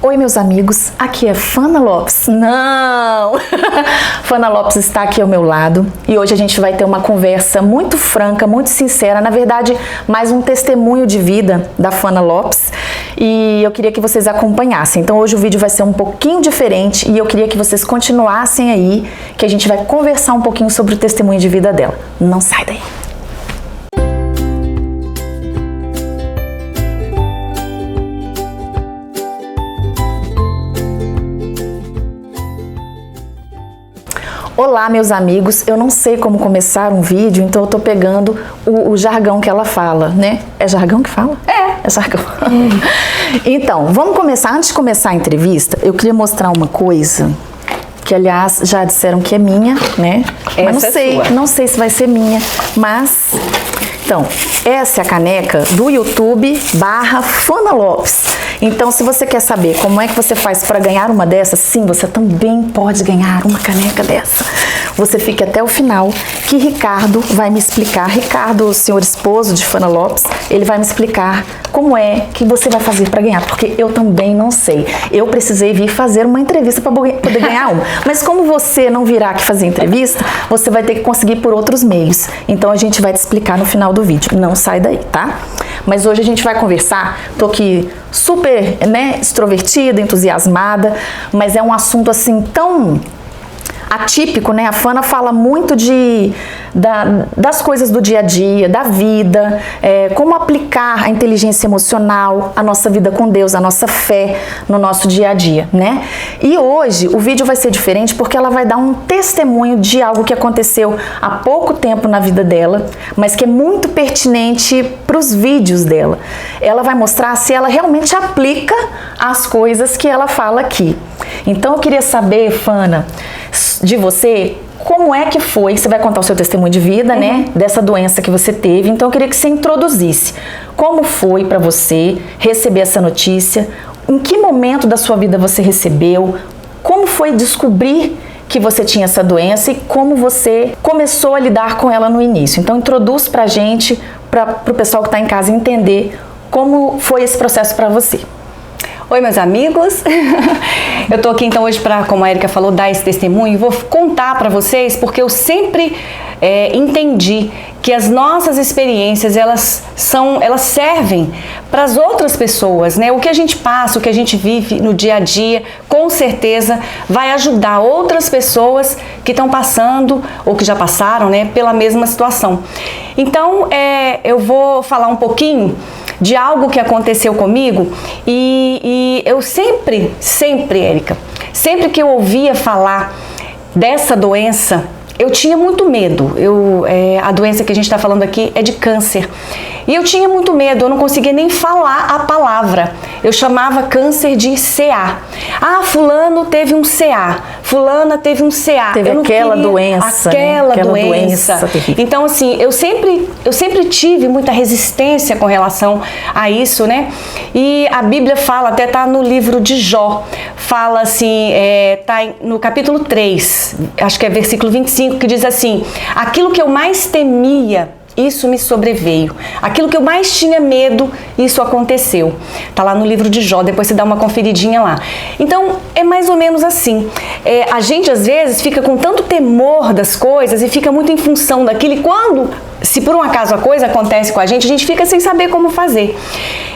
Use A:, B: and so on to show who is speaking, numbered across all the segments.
A: Oi, meus amigos, aqui é Fana Lopes. Não! Fana Lopes está aqui ao meu lado e hoje a gente vai ter uma conversa muito franca, muito sincera, na verdade, mais um testemunho de vida da Fana Lopes e eu queria que vocês acompanhassem. Então hoje o vídeo vai ser um pouquinho diferente e eu queria que vocês continuassem aí, que a gente vai conversar um pouquinho sobre o testemunho de vida dela. Não sai daí! Olá, meus amigos, eu não sei como começar um vídeo, então eu tô pegando o jargão que ela fala, né? É jargão que fala? É jargão. Então, vamos começar. Antes de começar a entrevista, eu queria mostrar uma coisa que, aliás, já disseram que é minha, né? Mas não sei se vai ser minha, mas... Então, essa é a caneca do YouTube /Fana Lopes. Então, se você quer saber como é que você faz para ganhar uma dessas, sim, você também pode ganhar uma caneca dessa. Você fique até o final, que Ricardo vai me explicar. Ricardo, o senhor esposo de Fana Lopes, ele vai me explicar como é que você vai fazer para ganhar, porque eu também não sei. Eu precisei vir fazer uma entrevista para poder ganhar uma. Mas como você não virá aqui fazer entrevista, você vai ter que conseguir por outros meios. Então, a gente vai te explicar no final do vídeo. Não sai daí, tá? Mas hoje a gente vai conversar, tô aqui super, extrovertida, entusiasmada, mas é um assunto assim tão atípico, né? A Fana fala muito das coisas do dia a dia, da vida, como aplicar a inteligência emocional, a nossa vida com Deus, a nossa fé no nosso dia a dia, né? E hoje o vídeo vai ser diferente porque ela vai dar um testemunho de algo que aconteceu há pouco tempo na vida dela, mas que é muito pertinente para os vídeos dela. Ela vai mostrar se ela realmente aplica as coisas que ela fala aqui. Então eu queria saber, Fana, de você, como é que foi, você vai contar o seu testemunho de vida, né, dessa doença que você teve, então eu queria que você introduzisse como foi para você receber essa notícia, em que momento da sua vida você recebeu, como foi descobrir que você tinha essa doença e como você começou a lidar com ela no início. Então introduz pra gente, para o pessoal que está em casa entender como foi esse processo para você.
B: Oi, meus amigos, eu tô aqui então hoje para, como a Erika falou, dar esse testemunho e vou contar para vocês porque eu sempre entendi que as nossas experiências, elas servem para as outras pessoas, né? O que a gente passa, o que a gente vive no dia a dia, com certeza vai ajudar outras pessoas que estão passando ou que já passaram, né, pela mesma situação. Então, eu vou falar um pouquinho de algo que aconteceu comigo e eu sempre, Erika, sempre que eu ouvia falar dessa doença, eu tinha muito medo. A doença que a gente está falando aqui é de câncer. E eu tinha muito medo, eu não conseguia nem falar a palavra. Eu chamava câncer de CA. Ah, fulano teve um CA, fulana teve um CA.
A: Teve aquela doença.
B: Aquela doença. Então, assim, eu sempre tive muita resistência com relação a isso, né? E a Bíblia fala, até tá no livro de Jó, fala assim, tá no capítulo 3, acho que é versículo 25, que diz assim: aquilo que eu mais temia, isso me sobreveio. Aquilo que eu mais tinha medo, isso aconteceu. Tá lá no livro de Jó, depois você dá uma conferidinha lá. Então, é mais ou menos assim. A gente, às vezes, fica com tanto temor das coisas e fica muito em função daquilo. E quando, se por um acaso a coisa acontece com a gente fica sem saber como fazer.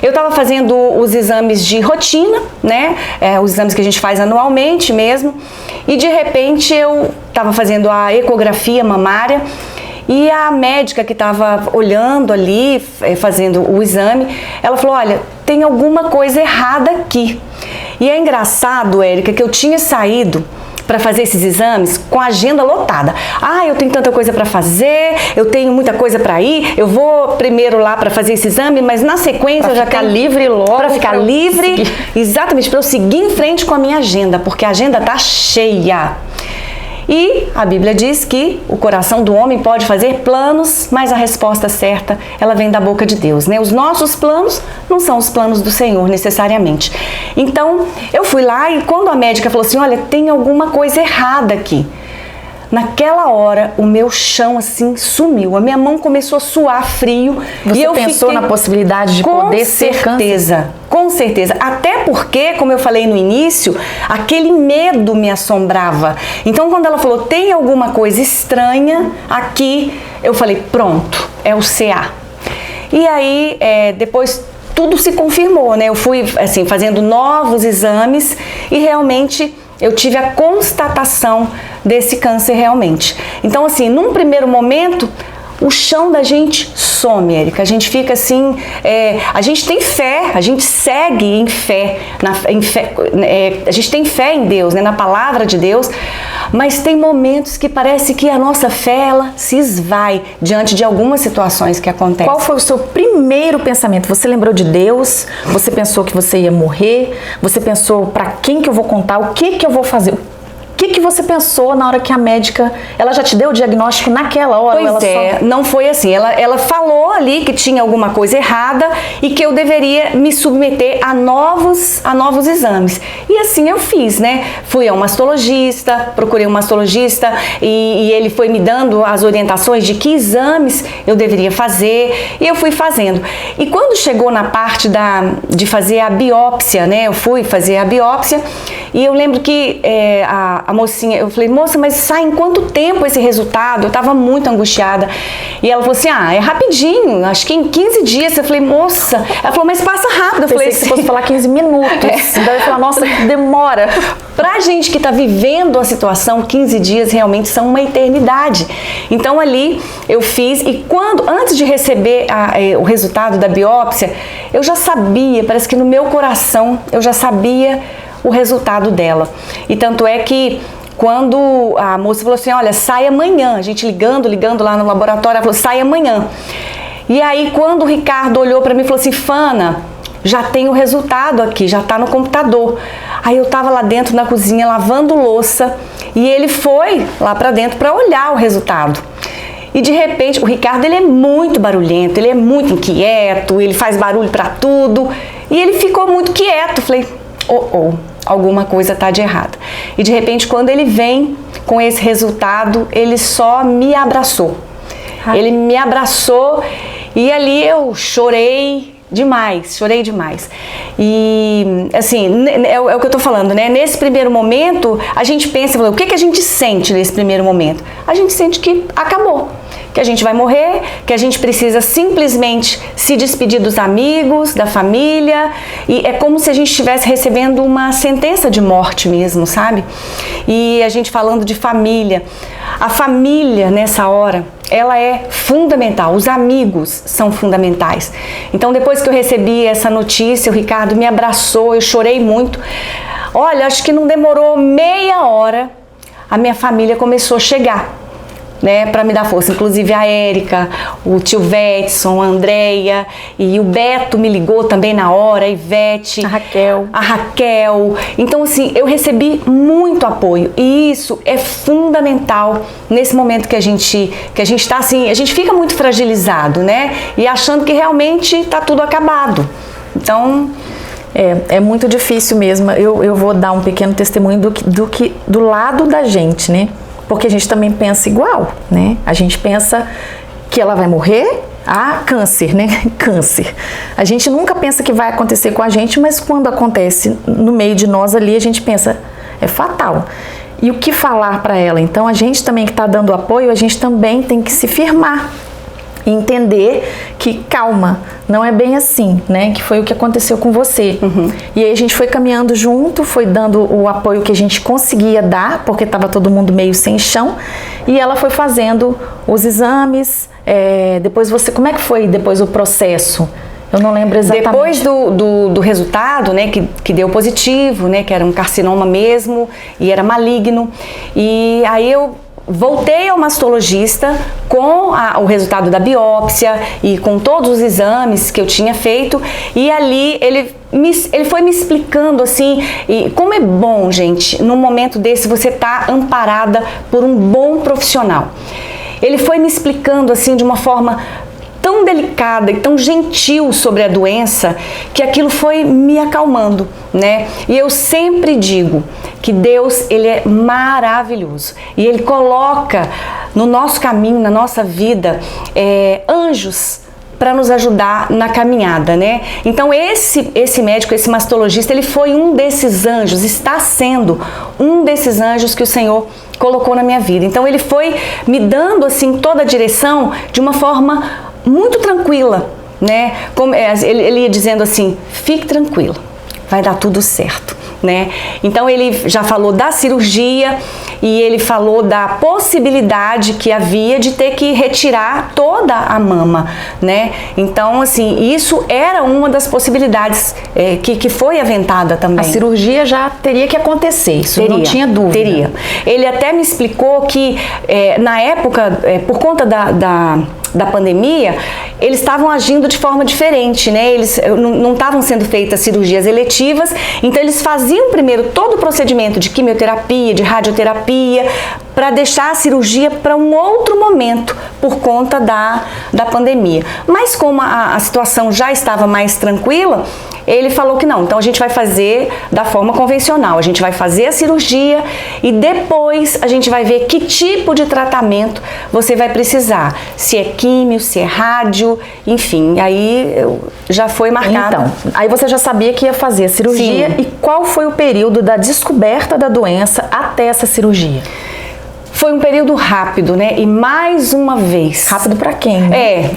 B: Eu tava fazendo os exames de rotina, né? Os exames que a gente faz anualmente mesmo. E, de repente, eu tava fazendo a ecografia mamária. E a médica que estava olhando ali, fazendo o exame, ela falou: olha, tem alguma coisa errada aqui. E é engraçado, Érica, que eu tinha saído para fazer esses exames com a agenda lotada. Ah, eu tenho tanta coisa para fazer, eu tenho muita coisa para ir, eu vou primeiro lá para fazer esse exame, mas na sequência eu já
A: ficar livre logo.
B: Para ficar livre, exatamente, para eu seguir em frente com a minha agenda, porque a agenda tá cheia. E a Bíblia diz que o coração do homem pode fazer planos, mas a resposta certa, ela vem da boca de Deus, né? Os nossos planos não são os planos do Senhor necessariamente. Então, eu fui lá e quando a médica falou assim: olha, tem alguma coisa errada aqui. naquela hora o meu chão assim sumiu, a minha mão começou a suar frio.
A: Você
B: e eu
A: pensou na possibilidade de poder ser câncer?
B: Com certeza, até porque, como eu falei no início, aquele medo me assombrava. Então quando ela falou, tem alguma coisa estranha aqui, eu falei, pronto, é o CA. E aí, depois tudo se confirmou, né? Eu fui assim, fazendo novos exames e realmente eu tive a constatação desse câncer realmente. Então assim, num primeiro momento, o chão da gente some, Érica. A gente fica assim, a gente tem fé, a gente segue em fé, a gente tem fé em Deus, né, na palavra de Deus, mas tem momentos que parece que a nossa fé, ela se esvai diante de algumas situações que acontecem.
A: Qual foi o seu primeiro pensamento? Você lembrou de Deus? Você pensou que você ia morrer? Você pensou, para quem que eu vou contar? O que que eu vou fazer? O que você pensou na hora que a médica, ela já te deu o diagnóstico naquela hora?
B: Pois não foi assim, ela falou ali que tinha alguma coisa errada e que eu deveria me submeter a novos exames. E assim eu fiz, né? Fui a um mastologista, procurei um mastologista e ele foi me dando as orientações de que exames eu deveria fazer e eu fui fazendo. E quando chegou na parte de fazer a biópsia, né? Eu fui fazer a biópsia e eu lembro que a mocinha, eu falei, moça, mas sai em quanto tempo esse resultado? Eu tava muito angustiada. E ela falou assim, é rapidinho, acho que em 15 dias. Eu falei, moça, ela falou, mas passa rápido. Eu falei,
A: se fosse falar 15 minutos. Daí eu falei, nossa, demora.
B: Pra gente que tá vivendo a situação, 15 dias realmente são uma eternidade. Então ali eu fiz e antes de receber o resultado da biópsia, eu já sabia, parece que no meu coração, eu já sabia o resultado dela. E tanto é que quando a moça falou assim, olha, sai amanhã, a gente ligando lá no laboratório, ela falou, sai amanhã. E aí quando o Ricardo olhou para mim e falou assim, Fana, já tem o resultado aqui, já tá no computador. Aí eu tava lá dentro na cozinha lavando louça e ele foi lá para dentro para olhar o resultado. E de repente, o Ricardo, ele é muito barulhento, ele é muito inquieto, ele faz barulho para tudo. E ele ficou muito quieto. Falei, alguma coisa tá de errado. E de repente, quando ele vem com esse resultado, ele só me abraçou. Ele me abraçou e ali eu chorei demais. E assim, é o que eu tô falando, né? Nesse primeiro momento, a gente pensa, o que a gente sente nesse primeiro momento? A gente sente que acabou, que a gente vai morrer, que a gente precisa simplesmente se despedir dos amigos, da família, e é como se a gente estivesse recebendo uma sentença de morte mesmo, sabe? E a gente falando de família, a família nessa hora, ela é fundamental, os amigos são fundamentais. Então depois que eu recebi essa notícia, o Ricardo me abraçou, eu chorei muito. Olha, acho que não demorou meia hora, a minha família começou a chegar, né, para me dar força, inclusive a Érica, o tio Vetson, a Andréia e o Beto me ligou também na hora, a Ivete, a Raquel. Então assim, eu recebi muito apoio e isso é fundamental nesse momento que a gente tá assim, a gente fica muito fragilizado, né, e achando que realmente tá tudo acabado. Então
A: é muito difícil mesmo. Eu vou dar um pequeno testemunho do lado da gente, né? Porque a gente também pensa igual, né? A gente pensa que ela vai morrer, câncer, né? Câncer. A gente nunca pensa que vai acontecer com a gente, mas quando acontece no meio de nós ali, a gente pensa, é fatal. E o que falar para ela? Então a gente também que está dando apoio, a gente também tem que se firmar e entender que, calma, não é bem assim, né? Que foi o que aconteceu com você. E aí a gente foi caminhando junto, foi dando o apoio que a gente conseguia dar, porque estava todo mundo meio sem chão, e ela foi fazendo os exames. Depois como é que foi depois o processo? Eu não lembro exatamente.
B: Depois do resultado, né, que deu positivo, né, que era um carcinoma mesmo, e era maligno, e aí eu voltei ao mastologista com o resultado da biópsia e com todos os exames que eu tinha feito, e ali ele foi me explicando assim, e como é bom, gente, num momento desse você tá amparada por um bom profissional. Ele foi me explicando assim de uma forma tão delicada e tão gentil sobre a doença que aquilo foi me acalmando, né? E eu sempre digo que Deus, Ele é maravilhoso e Ele coloca no nosso caminho, na nossa vida, anjos para nos ajudar na caminhada, né? Então esse médico, esse mastologista, ele foi um desses anjos, está sendo um desses anjos que o Senhor colocou na minha vida. Então ele foi me dando assim toda a direção de uma forma muito tranquila, né? Como ele ia dizendo assim: fique tranquilo, vai dar tudo certo, né? Então ele já falou da cirurgia e ele falou da possibilidade que havia de ter que retirar toda a mama, né? Então, assim, isso era uma das possibilidades que foi aventada também.
A: A cirurgia já teria que acontecer, isso não tinha dúvida.
B: Teria. Ele até me explicou que na época, por conta da pandemia, eles estavam agindo de forma diferente, né? Eles não estavam sendo feitas cirurgias eletivas, então eles faziam primeiro todo o procedimento de quimioterapia, de radioterapia, para deixar a cirurgia para um outro momento por conta da pandemia. Mas como a situação já estava mais tranquila, ele falou que não, então a gente vai fazer da forma convencional, a gente vai fazer a cirurgia e depois a gente vai ver que tipo de tratamento você vai precisar, se é químio, se é rádio, enfim, aí já foi marcado.
A: Então, aí você já sabia que ia fazer a cirurgia. Sim. E qual foi o período da descoberta da doença até essa cirurgia?
B: Foi um período rápido, né? E mais uma vez...
A: Rápido pra quem, né?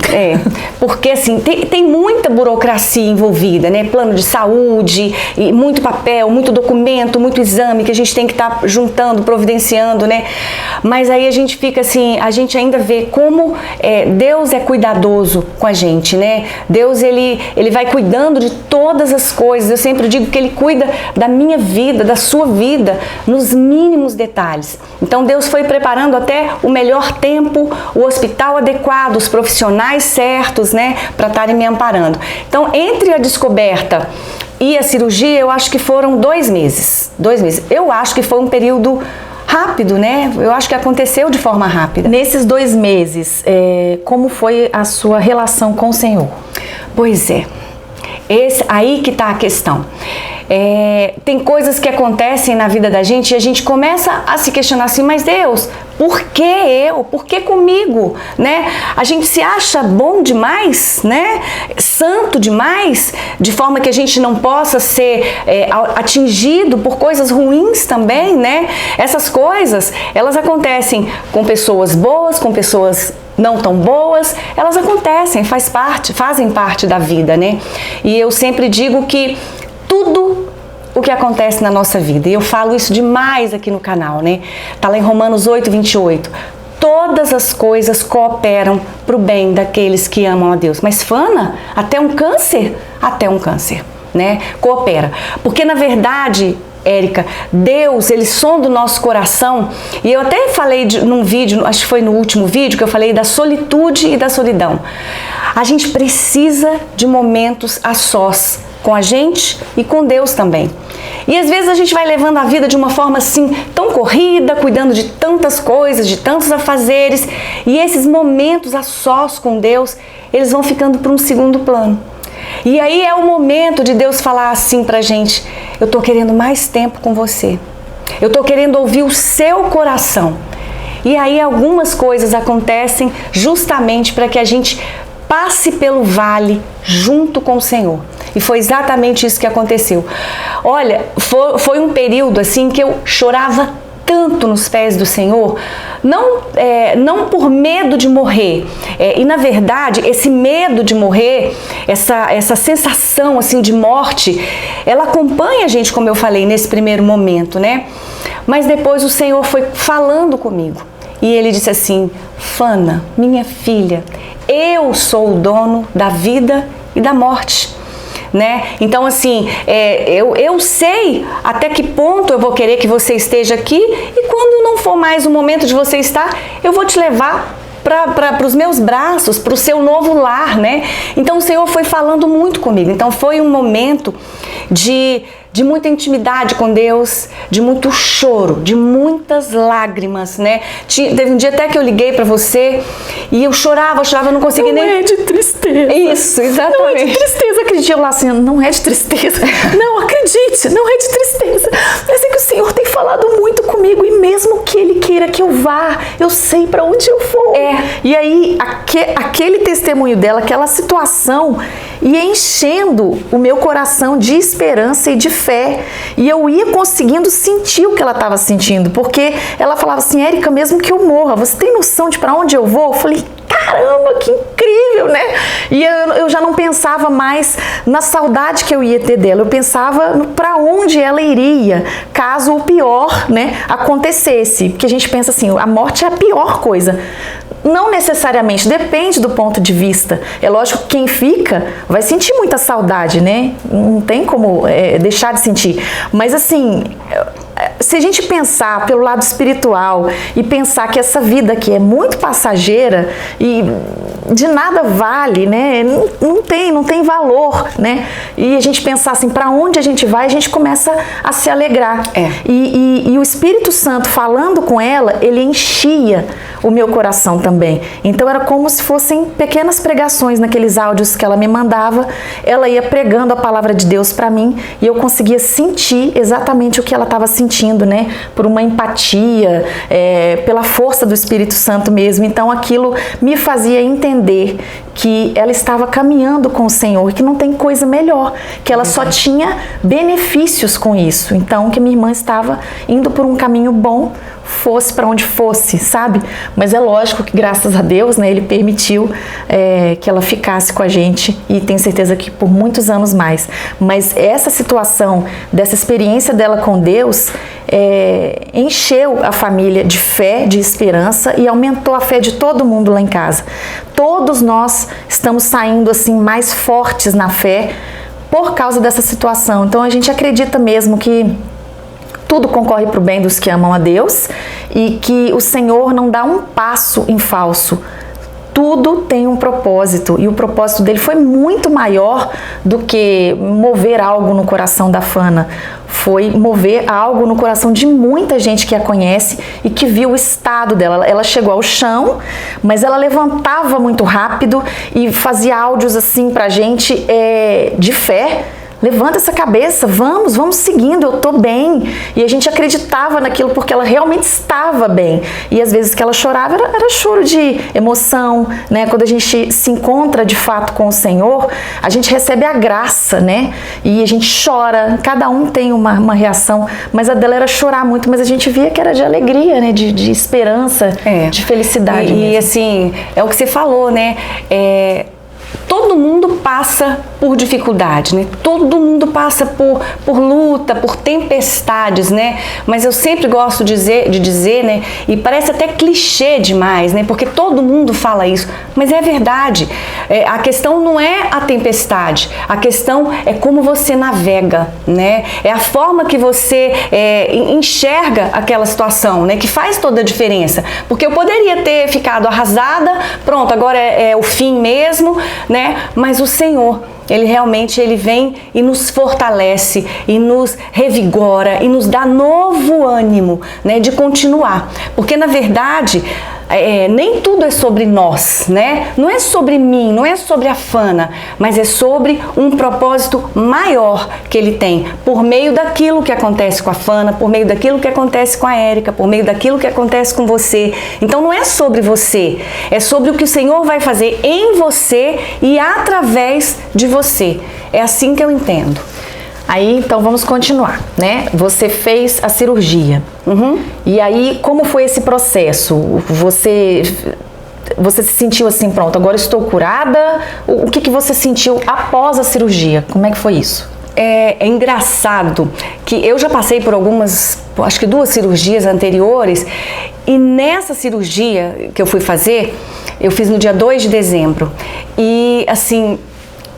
B: Porque assim, tem muita burocracia envolvida, né? Plano de saúde, e muito papel, muito documento, muito exame que a gente tem que estar juntando, providenciando, né? Mas aí a gente fica assim, a gente ainda vê como Deus é cuidadoso com a gente, né? Deus, ele vai cuidando de todas as coisas. Eu sempre digo que Ele cuida da minha vida, da sua vida, nos mínimos detalhes. Então Deus foi preparando até o melhor tempo, o hospital adequado, os profissionais certos, né, para estarem me amparando. Então, entre a descoberta e a cirurgia, eu acho que foram 2 meses. 2 meses. Eu acho que foi um período rápido, né? Eu acho que aconteceu de forma rápida.
A: Nesses 2 meses, como foi a sua relação com o Senhor?
B: Pois é. Aí que está a questão. Tem coisas que acontecem na vida da gente e a gente começa a se questionar assim, mas Deus, por que eu? Por que comigo? Né? A gente se acha bom demais, né? Santo demais, de forma que a gente não possa ser atingido por coisas ruins também, né? Essas coisas, elas acontecem com pessoas boas, com pessoas não tão boas, elas acontecem, fazem parte da vida, né? E eu sempre digo que tudo o que acontece na nossa vida, e eu falo isso demais aqui no canal, né? Tá lá em Romanos 8:28. Todas as coisas cooperam para o bem daqueles que amam a Deus. Mas Fana, até um câncer? Até um câncer, né? Coopera. Porque na verdade, Érica, Deus, Ele sonda o nosso coração, e eu até falei num vídeo, acho que foi no último vídeo, que eu falei da solitude e da solidão. A gente precisa de momentos a sós, com a gente e com Deus também. E às vezes a gente vai levando a vida de uma forma assim, tão corrida, cuidando de tantas coisas, de tantos afazeres, e esses momentos a sós com Deus, eles vão ficando para um segundo plano. E aí é o momento de Deus falar assim pra gente: eu tô querendo mais tempo com você, eu tô querendo ouvir o seu coração. E aí algumas coisas acontecem justamente para que a gente passe pelo vale junto com o Senhor. E foi exatamente isso que aconteceu. Olha, foi um período assim que eu chorava tanto nos pés do Senhor, não por medo de morrer. E na verdade, esse medo de morrer, essa sensação assim de morte, ela acompanha a gente, como eu falei, nesse primeiro momento, né? Mas depois o Senhor foi falando comigo. E Ele disse assim: Fana, minha filha, eu sou o dono da vida e da morte. Né? Então assim, eu sei até que ponto eu vou querer que você esteja aqui, e quando não for mais o momento de você estar, eu vou te levar para os meus braços, para o seu novo lar, né? Então o Senhor foi falando muito comigo. Então foi um momento de de muita intimidade com Deus, de muito choro, de muitas lágrimas, né? Teve um dia até que eu liguei pra você e eu chorava, eu não conseguia nem...
A: Não é de tristeza.
B: Isso, exatamente.
A: Não é de tristeza, acredite lá assim, não é de tristeza. Não, acredite, não é de tristeza. Mas é que o Senhor tem falado muito comigo e mesmo que Ele queira que eu vá, eu sei pra onde eu vou. E aí, aquele testemunho dela, aquela situação ia enchendo o meu coração de esperança e de fé. E eu ia conseguindo sentir o que ela estava sentindo, porque ela falava assim, Érica, mesmo que eu morra, você tem noção de para onde eu vou? Eu falei, caramba, que incrível, né? E eu já não pensava mais na saudade que eu ia ter dela, eu pensava para onde ela iria, caso o pior, né, acontecesse. Porque a gente pensa assim, a morte é a pior coisa. Não necessariamente, depende do ponto de vista. É lógico que quem fica vai sentir muita saudade, né? Não tem como deixar de sentir. Mas assim, se a gente pensar pelo lado espiritual e pensar que essa vida aqui é muito passageira e de nada vale, né? Não tem valor, né? E a gente pensar assim, para onde a gente vai, a gente começa a se alegrar. E o Espírito Santo falando com ela, ele enchia o meu coração também. Então era como se fossem pequenas pregações naqueles áudios que ela me mandava. Ela ia pregando a palavra de Deus para mim e eu conseguia sentir exatamente o que ela estava sentindo, né? Por uma empatia, pela força do Espírito Santo mesmo. Então aquilo me fazia entender que ela estava caminhando com o Senhor, que não tem coisa melhor, que ela só tinha benefícios com isso. Então que minha irmã estava indo por um caminho bom, fosse para onde fosse, sabe? Mas é lógico que graças a Deus, né, Ele permitiu que ela ficasse com a gente e tenho certeza que por muitos anos mais. Mas essa situação, dessa experiência dela com Deus, encheu a família de fé, de esperança e aumentou a fé de todo mundo lá em casa. Todos nós estamos saindo assim mais fortes na fé por causa dessa situação. Então a gente acredita mesmo que tudo concorre para o bem dos que amam a Deus e que o Senhor não dá um passo em falso. Tudo tem um propósito e o propósito dele foi muito maior do que mover algo no coração da Fana. Foi mover algo no coração de muita gente que a conhece e que viu o estado dela. Ela chegou ao chão, mas ela levantava muito rápido e fazia áudios assim pra gente de fé. Levanta essa cabeça, vamos seguindo, eu tô bem. E a gente acreditava naquilo porque ela realmente estava bem. E às vezes que ela chorava era choro de emoção, né? Quando a gente se encontra de fato com o Senhor, a gente recebe a graça, né? E a gente chora, cada um tem uma reação, mas a dela era chorar muito, mas a gente via que era de alegria, né? De esperança, de felicidade.
B: E assim, é o que você falou, né? Todo mundo passa por dificuldade, né? Todo mundo passa por luta, por tempestades, né? Mas eu sempre gosto de dizer, né? E parece até clichê demais, né? Porque todo mundo fala isso, mas é verdade. A questão não é a tempestade, a questão é como você navega, né? É a forma que você enxerga aquela situação, né? Que faz toda a diferença. Porque eu poderia ter ficado arrasada, pronto, agora é o fim mesmo, né? Mas o Senhor, Ele realmente vem e nos fortalece, e nos revigora, e nos dá novo ânimo, né, de continuar. Porque, na verdade, nem tudo é sobre nós, né? Não é sobre mim, não é sobre a Fana, mas é sobre um propósito maior que Ele tem, por meio daquilo que acontece com a Fana, por meio daquilo que acontece com a Érica, por meio daquilo que acontece com você. Então não é sobre você, é sobre o que o Senhor vai fazer em você e através de você. É assim que eu entendo.
A: Aí, então, vamos continuar, né? Você fez a cirurgia. E aí, como foi esse processo? Você se sentiu assim, pronto, agora estou curada? O que você sentiu após a cirurgia? Como é que foi isso?
B: É engraçado que eu já passei por acho que 2 cirurgias anteriores, e nessa cirurgia que eu fui fazer, eu fiz no dia 2 de dezembro. E, assim,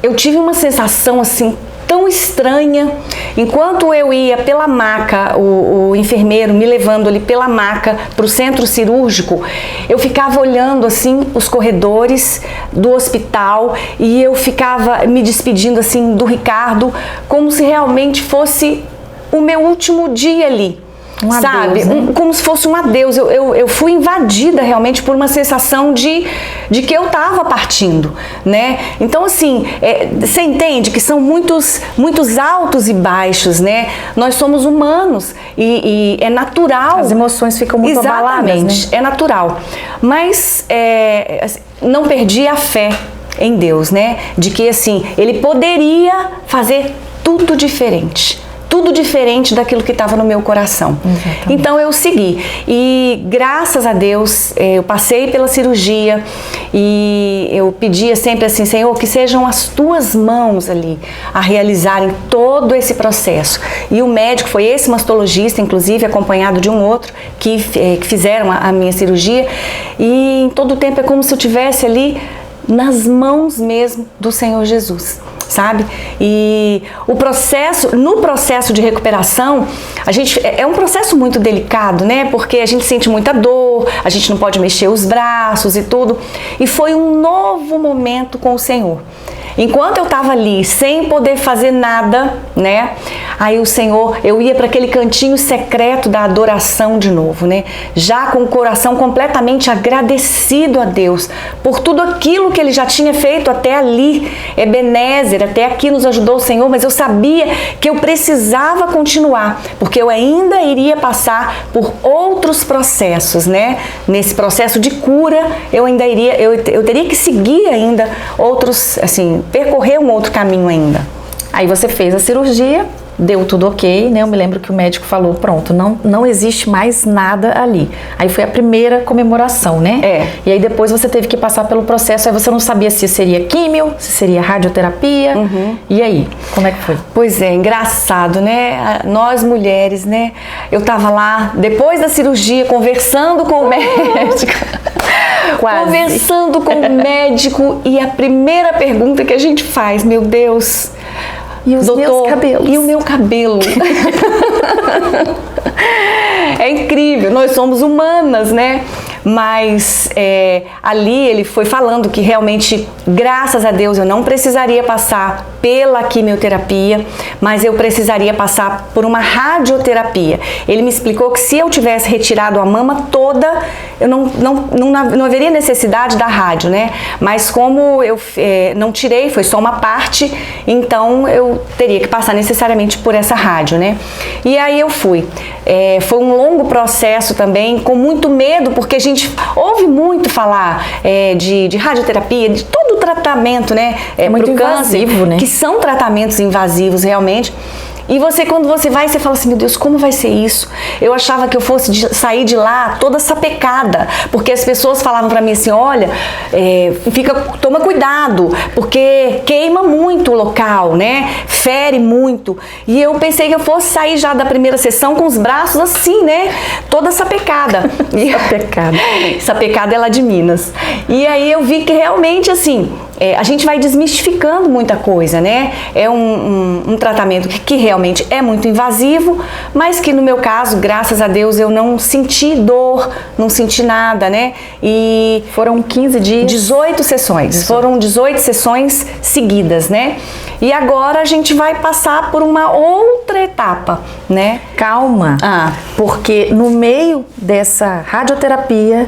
B: eu tive uma sensação, assim, tão estranha. Enquanto eu ia pela maca, o enfermeiro me levando ali pela maca para o centro cirúrgico, eu ficava olhando assim os corredores do hospital e eu ficava me despedindo assim do Ricardo, como se realmente fosse o meu último dia ali. Sabe? Como se fosse um adeus. Eu fui invadida realmente por uma sensação de que eu estava partindo, né? Então, assim, você entende que são muitos altos e baixos, né? Nós somos humanos e é natural.
A: As emoções ficam muito abaladas, né?
B: É natural. Mas não perdi a fé em Deus, né? De que, assim, Ele poderia fazer tudo diferente. Tudo diferente daquilo que estava no meu coração.
A: Exatamente.
B: Então eu segui e graças a Deus eu passei pela cirurgia e eu pedia sempre assim, Senhor, que sejam as tuas mãos ali a realizarem todo esse processo. E o médico foi esse mastologista, inclusive acompanhado de um outro que fizeram a minha cirurgia, e em todo o tempo é como se eu estivesse ali nas mãos mesmo do Senhor Jesus, sabe? E no processo de recuperação, é um processo muito delicado, né? Porque a gente sente muita dor, a gente não pode mexer os braços e tudo. E foi um novo momento com o Senhor. Enquanto eu estava ali, sem poder fazer nada, né? Aí o Senhor, eu ia para aquele cantinho secreto da adoração de novo, né? Já com o coração completamente agradecido a Deus por tudo aquilo que Ele já tinha feito até ali. Ebenezer, até aqui nos ajudou o Senhor, mas eu sabia que eu precisava continuar, porque eu ainda iria passar por outros processos, né? Nesse processo de cura, eu teria que seguir ainda outros, assim, percorrer um outro caminho ainda.
A: Aí você fez a cirurgia, deu tudo ok, né? Eu me lembro que o médico falou, pronto, não existe mais nada ali. Aí foi a primeira comemoração, né? E aí depois você teve que passar pelo processo, aí você não sabia se seria químio, se seria radioterapia. E aí, como é que foi?
B: Pois é, engraçado, né? Nós mulheres, né? Eu tava lá, depois da cirurgia, conversando com o médico.
A: Quase.
B: Conversando com o médico, e a primeira pergunta que a gente faz, meu Deus...
A: E os meus cabelos?
B: E o meu cabelo? É incrível, nós somos humanas, né? Mas ali ele foi falando que realmente, graças a Deus, eu não precisaria passar pela quimioterapia, mas eu precisaria passar por uma radioterapia. Ele me explicou que se eu tivesse retirado a mama toda, eu não haveria necessidade da rádio, né? Mas como eu não tirei, foi só uma parte, então eu teria que passar necessariamente por essa rádio, né? E aí eu fui. Foi um longo processo também, com muito medo, porque a gente ouve muito falar de radioterapia, de todo o tratamento, né?
A: É muito invasivo, né?
B: Que são tratamentos invasivos realmente. E quando você vai, você fala assim, meu Deus, como vai ser isso? Eu achava que eu fosse sair de lá toda sapecada, porque as pessoas falavam pra mim assim, olha, toma cuidado, porque queima muito o local, né? Fere muito. E eu pensei que eu fosse sair já da primeira sessão com os braços assim, né? Toda sapecada.
A: Sapecada.
B: Sapecada é lá de Minas. E aí eu vi que realmente, assim, a gente vai desmistificando muita coisa, né? É um tratamento que realmente é muito invasivo, mas que no meu caso, graças a Deus, eu não senti dor, não senti nada, né? E
A: foram 15 dias?
B: 18 sessões. Foram 18 sessões seguidas, né? E agora a gente vai passar por uma outra etapa, né?
A: Calma, porque no meio dessa radioterapia,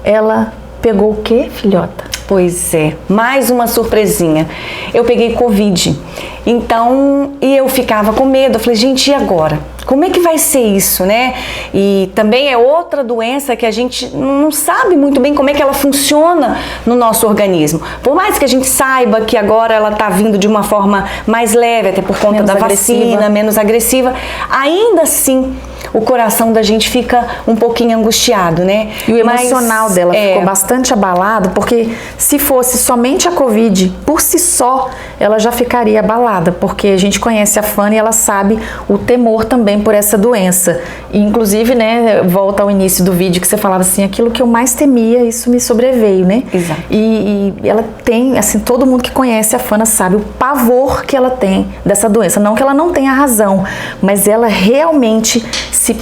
A: ela pegou o quê, filhota?
B: Pois é, mais uma surpresinha. Eu peguei Covid. Então, e eu ficava com medo. Eu falei, gente, e agora? Como é que vai ser isso, né? E também é outra doença que a gente não sabe muito bem como é que ela funciona no nosso organismo. Por mais que a gente saiba que agora ela tá vindo de uma forma mais leve, até por conta da vacina, menos agressiva, ainda assim o coração da gente fica um pouquinho angustiado, né?
A: E o emocional dela ficou bastante abalado, porque se fosse somente a Covid, por si só, ela já ficaria abalada, porque a gente conhece a Fanny e ela sabe o temor também por essa doença. E, inclusive, né, volta ao início do vídeo que você falava assim, aquilo que eu mais temia, isso me sobreveio, né?
B: Exato.
A: E ela tem, assim, todo mundo que conhece a Fanny sabe o pavor que ela tem dessa doença. Não que ela não tenha razão, mas ela realmente se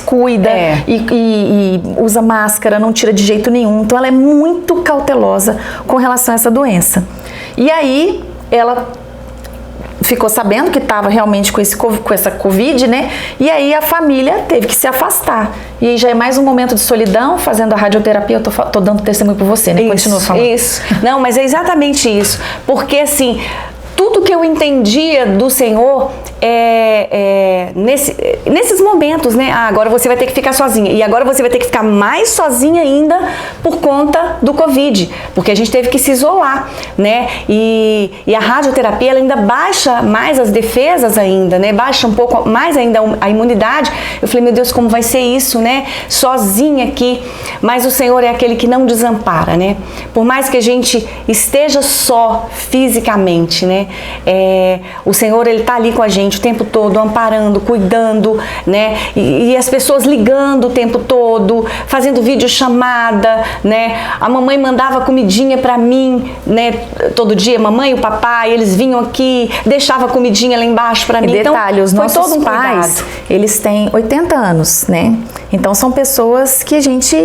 A: cuida e usa máscara, não tira de jeito nenhum. Então ela é muito cautelosa com relação a essa doença. E aí ela ficou sabendo que estava realmente com essa Covid, né? E aí a família teve que se afastar. E aí já é mais um momento de solidão, fazendo a radioterapia. Eu tô dando testemunho por você, né? Continua falando.
B: Isso. Não, mas é exatamente isso. Porque assim, tudo que eu entendia do Senhor nesses momentos, né? Agora você vai ter que ficar sozinha. E agora você vai ter que ficar mais sozinha ainda por conta do Covid. Porque a gente teve que se isolar, né? E a radioterapia, ela ainda baixa mais as defesas ainda, né? Baixa um pouco mais ainda a imunidade. Eu falei, meu Deus, como vai ser isso, né? Sozinha aqui. Mas o Senhor é aquele que não desampara, né? Por mais que a gente esteja só fisicamente, né? O Senhor, Ele tá ali com a gente o tempo todo, amparando, cuidando, né? E as pessoas ligando o tempo todo, fazendo videochamada, né? A mamãe mandava comidinha pra mim, né? Todo dia, mamãe e o papai, eles vinham aqui, deixava comidinha lá embaixo pra mim.
A: E detalhe,
B: então,
A: os nossos pais, eles têm 80 anos, né? Então são pessoas que a gente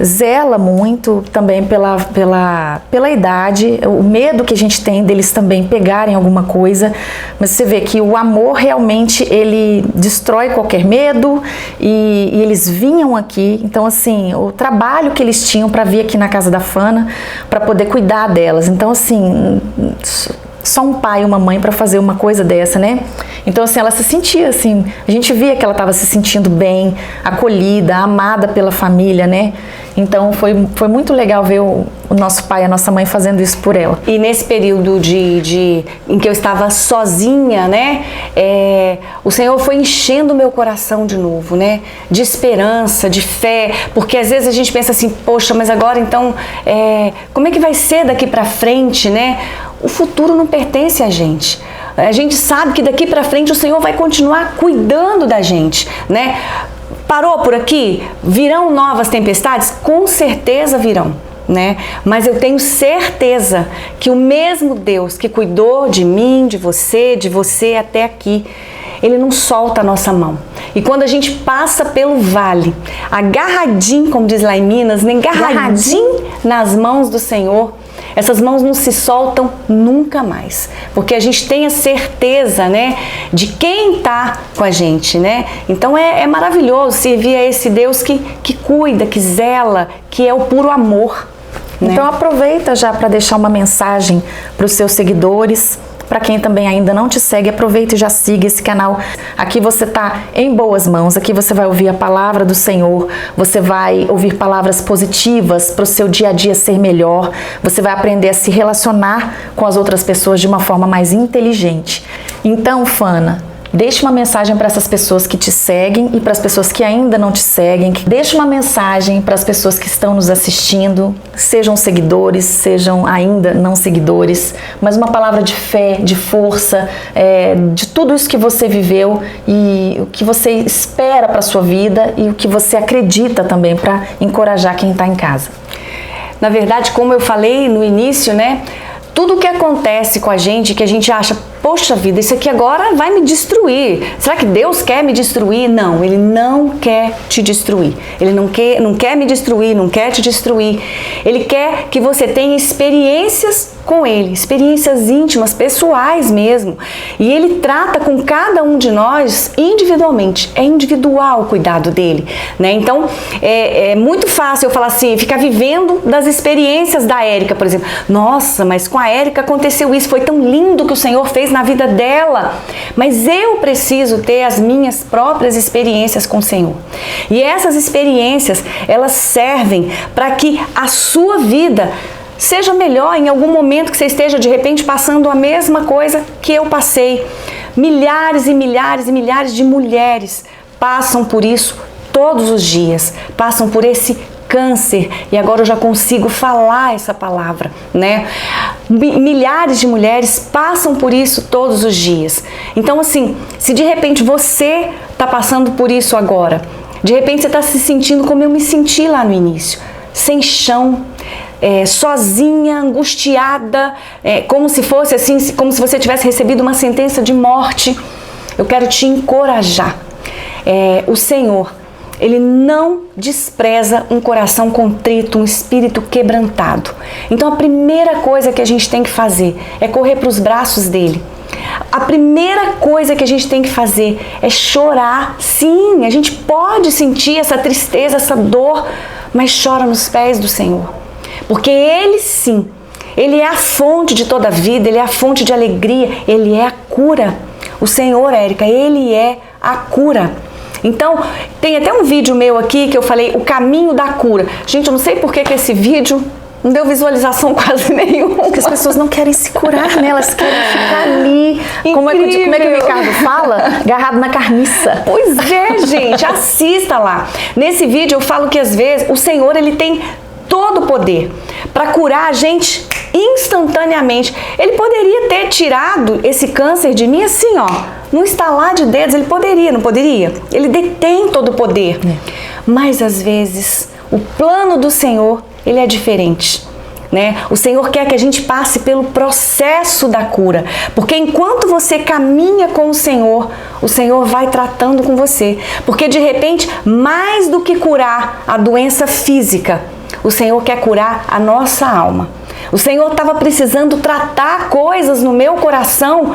A: zela muito também pela idade, o medo que a gente tem deles também pegarem alguma coisa, mas você vê que o amor realmente ele destrói qualquer medo e eles vinham aqui, então assim, o trabalho que eles tinham para vir aqui na casa da Fana, para poder cuidar delas, então assim, só um pai e uma mãe para fazer uma coisa dessa, né? Então assim, ela se sentia assim, a gente via que ela estava se sentindo bem, acolhida, amada pela família, né? Então foi muito legal ver o nosso pai e a nossa mãe fazendo isso por ela.
B: E nesse período em que eu estava sozinha, né? O Senhor foi enchendo o meu coração de novo, né? De esperança, de fé, porque às vezes a gente pensa assim, poxa, mas agora então, como é que vai ser daqui para frente, né? O futuro não pertence a gente. A gente sabe que daqui para frente o Senhor vai continuar cuidando da gente, né? Parou por aqui? Virão novas tempestades? Com certeza virão, né? Mas eu tenho certeza que o mesmo Deus que cuidou de mim, de você até aqui, Ele não solta a nossa mão. E quando a gente passa pelo vale, agarradinho, como diz lá em Minas, nem agarradinho nas mãos do Senhor, essas mãos não se soltam nunca mais, porque a gente tem a certeza, né, de quem está com a gente, né? Então é maravilhoso servir a esse Deus que cuida, que zela, que é o puro amor, né?
A: Então aproveita já para deixar uma mensagem para os seus seguidores. Para quem também ainda não te segue, aproveita e já siga esse canal. Aqui você está em boas mãos, aqui você vai ouvir a palavra do Senhor, você vai ouvir palavras positivas para o seu dia a dia ser melhor, você vai aprender a se relacionar com as outras pessoas de uma forma mais inteligente. Então, Fana, deixe uma mensagem para essas pessoas que te seguem e para as pessoas que ainda não te seguem. Deixe uma mensagem para as pessoas que estão nos assistindo, sejam seguidores, sejam ainda não seguidores, mas uma palavra de fé, de força, de tudo isso que você viveu e o que você espera para a sua vida e o que você acredita também para encorajar quem está em casa.
B: Na verdade, como eu falei no início, né? Tudo que acontece com a gente, que a gente acha, poxa vida, isso aqui agora vai me destruir. Será que Deus quer me destruir? Não, Ele não quer te destruir. Ele não quer me destruir, não quer te destruir. Ele quer que você tenha experiências com Ele, experiências íntimas, pessoais mesmo. E Ele trata com cada um de nós individualmente. É individual o cuidado dele, né? Então, é muito fácil eu falar assim, ficar vivendo das experiências da Érica, por exemplo. Nossa, mas com a Érica aconteceu isso, foi tão lindo que o Senhor fez na vida dela. Mas eu preciso ter as minhas próprias experiências com o Senhor. E essas experiências, elas servem para que a sua vida seja melhor em algum momento que você esteja de repente passando a mesma coisa que eu passei. milhares e milhares e milhares de mulheres passam por isso todos os dias, passam por esse câncer, e agora eu já consigo falar essa palavra, né? Milhares de mulheres passam por isso todos os dias. Então, assim, se de repente você está passando por isso agora, de repente você está se sentindo como eu me senti lá no início, sem chão, sozinha, angustiada, como se fosse assim, como se você tivesse recebido uma sentença de morte, eu quero te encorajar. O Senhor, Ele não despreza um coração contrito, um espírito quebrantado. Então a primeira coisa que a gente tem que fazer é correr para os braços dele. A primeira coisa que a gente tem que fazer é chorar. Sim, a gente pode sentir essa tristeza, essa dor, mas chora nos pés do Senhor. Porque Ele sim, Ele é a fonte de toda a vida, Ele é a fonte de alegria, Ele é a cura. O Senhor, Érica, Ele é a cura. Então, tem até um vídeo meu aqui que eu falei, o caminho da cura. Gente, eu não sei por que esse vídeo não deu visualização quase nenhuma.
A: Porque as pessoas não querem se curar, né? Elas querem ficar ali. Como é que o Ricardo fala? Agarrado na carniça.
B: Pois é, gente, assista lá. Nesse vídeo eu falo que às vezes o Senhor, Ele tem todo o poder para curar a gente instantaneamente. Ele poderia ter tirado esse câncer de mim assim, ó, num estalar de dedos. Ele poderia, não poderia? Ele detém todo o poder. Mas às vezes o plano do Senhor, ele é diferente, né? O Senhor quer que a gente passe pelo processo da cura, porque enquanto você caminha com o Senhor vai tratando com você, porque de repente, mais do que curar a doença física, o Senhor quer curar a nossa alma. O Senhor estava precisando tratar coisas no meu coração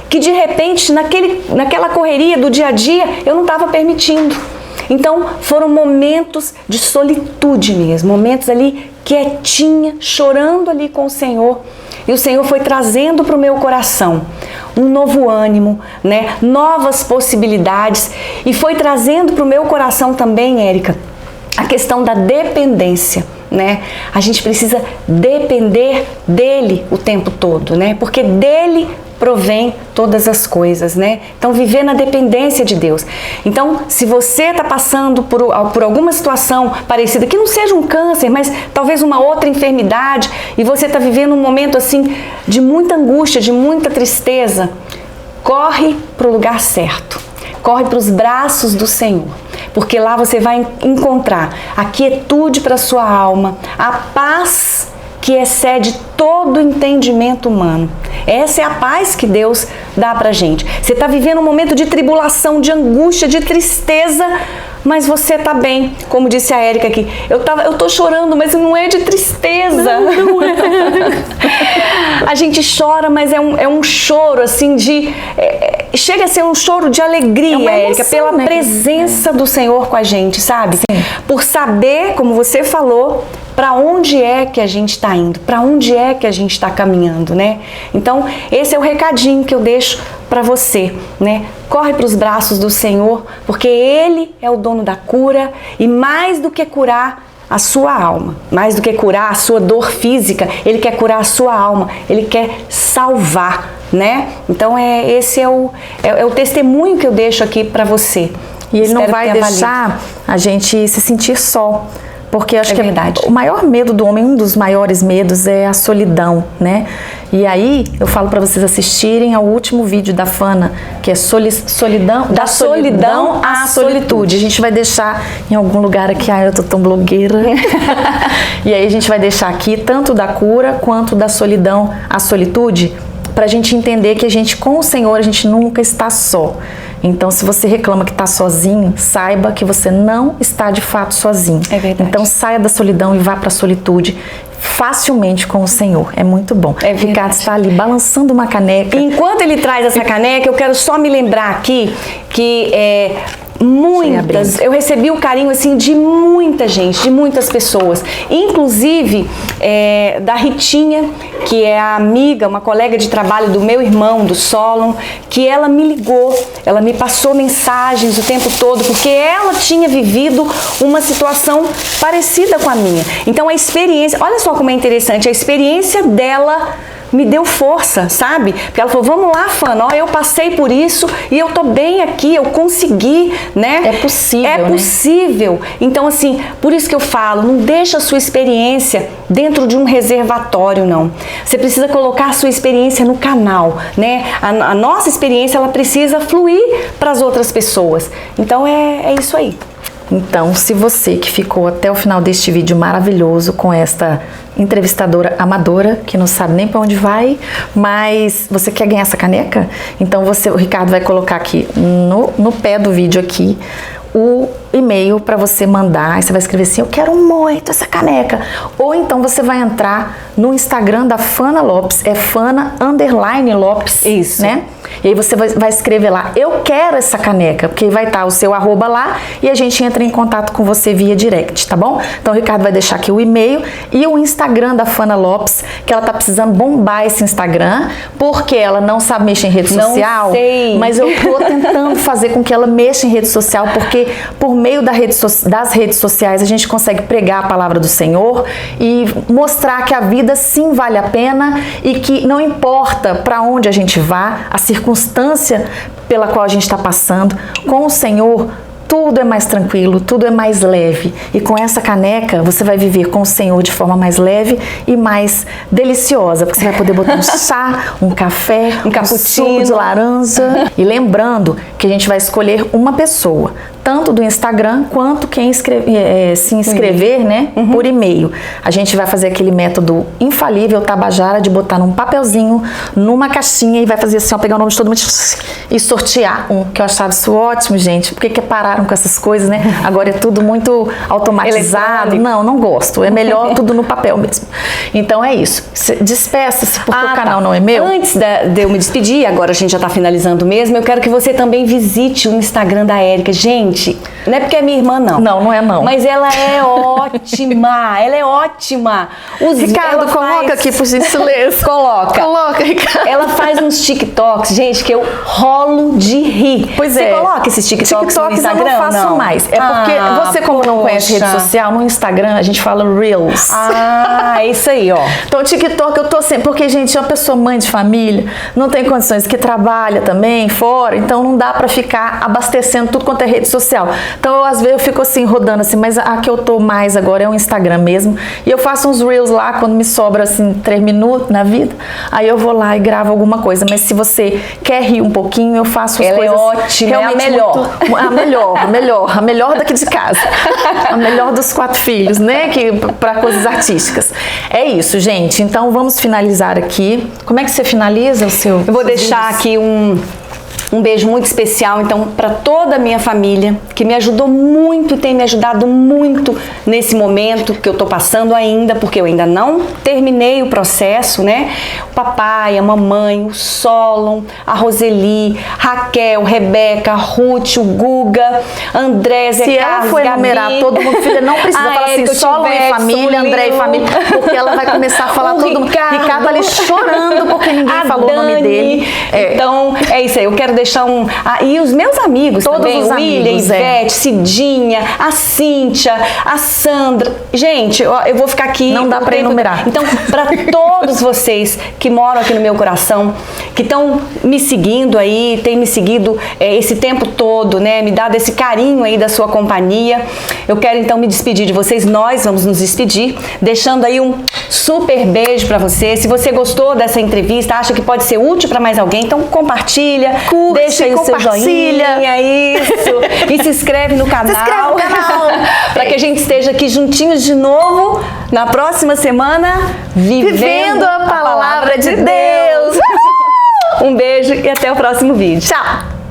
B: que de repente, naquela correria do dia a dia, eu não estava permitindo. Então, foram momentos de solitude mesmo, momentos ali quietinha, chorando ali com o Senhor. E o Senhor foi trazendo para o meu coração um novo ânimo, né? Novas possibilidades. E foi trazendo para o meu coração também, Érica, a questão da dependência, né? A gente precisa depender dele o tempo todo, né? Porque dele provém todas as coisas, né? Então, viver na dependência de Deus. Então, se você está passando por alguma situação parecida, que não seja um câncer, mas talvez uma outra enfermidade, e você está vivendo um momento assim de muita angústia, de muita tristeza, corre para o lugar certo. Corre para os braços do Senhor, porque lá você vai encontrar a quietude para a sua alma, a paz que excede todo entendimento humano. Essa é a paz que Deus dá pra gente. Você está vivendo um momento de tribulação, de angústia, de tristeza, mas você está bem. Como disse a Érica aqui, eu tô chorando, mas não é de tristeza. Não é. A gente chora, mas é um choro assim de... chega a ser um choro de alegria, Érica, pela presença do Senhor com a gente, sabe?
A: Sim.
B: Por saber, como você falou, para onde é que a gente está indo, para onde é que a gente está caminhando, né? Então, esse é o recadinho que eu deixo para você, né? Corre para os braços do Senhor, porque Ele é o dono da cura, e mais do que curar a sua alma, mais do que curar a sua dor física, Ele quer curar a sua alma, Ele quer salvar, né? Então, esse é o testemunho que eu deixo aqui para você.
A: E Ele não vai deixar a gente se sentir só. Porque acho que o maior medo do homem, um dos maiores medos é a solidão, né? E aí eu falo para vocês assistirem ao último vídeo da Fana, que é solidão à solitude. A gente vai deixar em algum lugar aqui, eu tô tão blogueira. E aí a gente vai deixar aqui tanto da cura quanto da solidão à solitude, pra gente entender que a gente, com o Senhor, a gente nunca está só. Então, se você reclama que está sozinho, saiba que você não está de fato sozinho.
B: É verdade.
A: Então, saia da solidão e vá para a solitude facilmente com o Senhor. É muito bom. Ricardo está ali balançando uma caneca.
B: E enquanto ele traz essa caneca, eu quero só me lembrar aqui que eu recebi o carinho assim de muita gente, de muitas pessoas, inclusive da Ritinha, que é a amiga, uma colega de trabalho do meu irmão, do Solon, que ela me ligou, ela me passou mensagens o tempo todo, porque ela tinha vivido uma situação parecida com a minha. Então a experiência, olha só como é interessante, a experiência dela me deu força, sabe? Porque ela falou, vamos lá, Fana, ó, eu passei por isso e eu tô bem aqui, eu consegui, né?
A: É possível,
B: É possível. Então, assim, por isso que eu falo, não deixa a sua experiência dentro de um reservatório, não. Você precisa colocar a sua experiência no canal, né? A nossa experiência, ela precisa fluir para as outras pessoas. Então, é isso aí.
A: Então, se você que ficou até o final deste vídeo maravilhoso com esta entrevistadora amadora, que não sabe nem para onde vai, mas você quer ganhar essa caneca? Então, o Ricardo vai colocar aqui no pé do vídeo aqui o e-mail para você mandar. Aí você vai escrever assim, eu quero muito essa caneca. Ou então você vai entrar no Instagram da Fana Lopes, é Fana_Lopes.
B: Isso.
A: Né? E aí você vai escrever lá, eu quero essa caneca, porque vai estar o seu arroba lá e a gente entra em contato com você via direct, tá bom? Então o Ricardo vai deixar aqui o e-mail e o Instagram da Fana Lopes, que ela tá precisando bombar esse Instagram, porque ela não sabe mexer em rede social.
B: Não sei.
A: Mas eu tô tentando fazer com que ela mexa em rede social, porque por meio das redes sociais a gente consegue pregar a palavra do Senhor e mostrar que a vida sim vale a pena e que não importa para onde a gente vá, a circunstância pela qual a gente está passando, com o Senhor tudo é mais tranquilo, tudo é mais leve. E com essa caneca você vai viver com o Senhor de forma mais leve e mais deliciosa, porque você vai poder botar um chá, um café, um cappuccino, suco de laranja. E lembrando que a gente vai escolher uma pessoa, tanto do Instagram quanto quem se inscrever, né, por e-mail. A gente vai fazer aquele método infalível, Tabajara, de botar num papelzinho, numa caixinha e vai fazer assim, ó, pegar o nome de todo mundo e sortear um, que eu achava isso ótimo, gente. Por que pararam com essas coisas, né? Agora é tudo muito automatizado. Não gosto. É melhor tudo no papel mesmo. Então é isso. Despeça-se, porque o canal não é meu.
B: Antes de eu me despedir, agora a gente já tá finalizando mesmo, eu quero que você também visite o Instagram da Érica. Gente, não é porque é minha irmã, não.
A: Não é não.
B: Mas ela é ótima. Ela é ótima.
A: Ricardo, coloca aqui, por gentileza.
B: Coloca,
A: Ricardo.
B: Ela faz uns TikToks, gente, que eu rolo de rir.
A: Pois é.
B: Você coloca esses TikToks no Instagram?
A: Eu não faço mais. É porque você, como não conhece rede social, no Instagram a gente fala Reels.
B: É isso aí, ó.
A: Então, o TikTok eu tô sempre... Porque, gente, é uma pessoa mãe de família, não tem condições, que trabalha também fora, então não dá pra ficar abastecendo tudo quanto é rede social. Então, às vezes eu fico assim, rodando assim, mas a que eu tô mais agora é o Instagram mesmo. E eu faço uns Reels lá, quando me sobra, assim, 3 minutos na vida, aí eu vou lá e gravo alguma coisa. Mas se você quer rir um pouquinho, eu faço as coisas...
B: Ela é ótima, é a melhor.
A: A melhor daqui de casa. A melhor dos 4 filhos, né? Para coisas artísticas. É isso, gente. Então vamos finalizar aqui. Como é que você finaliza o seu?
B: Eu vou deixar aqui um beijo muito especial, então, para toda a minha família, que me ajudou muito e tem me ajudado muito nesse momento que eu tô passando ainda, porque eu ainda não terminei o processo, né? O papai, a mamãe, o Solon, a Roseli, Raquel, Rebeca, Ruth, o Guga, André, Zé
A: Se
B: Carlos,
A: ela for
B: Gabi,
A: enumerar todo mundo, filha, não precisa falar assim, Solon e família, André e família, porque ela vai começar a falar todo mundo. Ricardo ali chorando porque ninguém falou o nome dele.
B: Então, é isso aí. Eu quero deixar e os meus amigos
A: todos
B: também,
A: os
B: William,
A: amigos,
B: Ivete, Cidinha, a Cíntia, a Sandra. Gente, eu vou ficar aqui...
A: Não dá pra enumerar.
B: Então, para todos vocês que moram aqui no meu coração, que estão me seguindo aí, têm me seguido esse tempo todo, né? Me dado esse carinho aí da sua companhia. Eu quero então me despedir de vocês. Nós vamos nos despedir, deixando aí um super beijo pra você. Se você gostou dessa entrevista, acha que pode ser útil para mais alguém, então compartilha, deixa aí o seu joinha, isso, e se inscreve no canal, para que a gente esteja aqui juntinhos de novo na próxima semana, vivendo a palavra de Deus. Um beijo e até o próximo vídeo.
A: Tchau!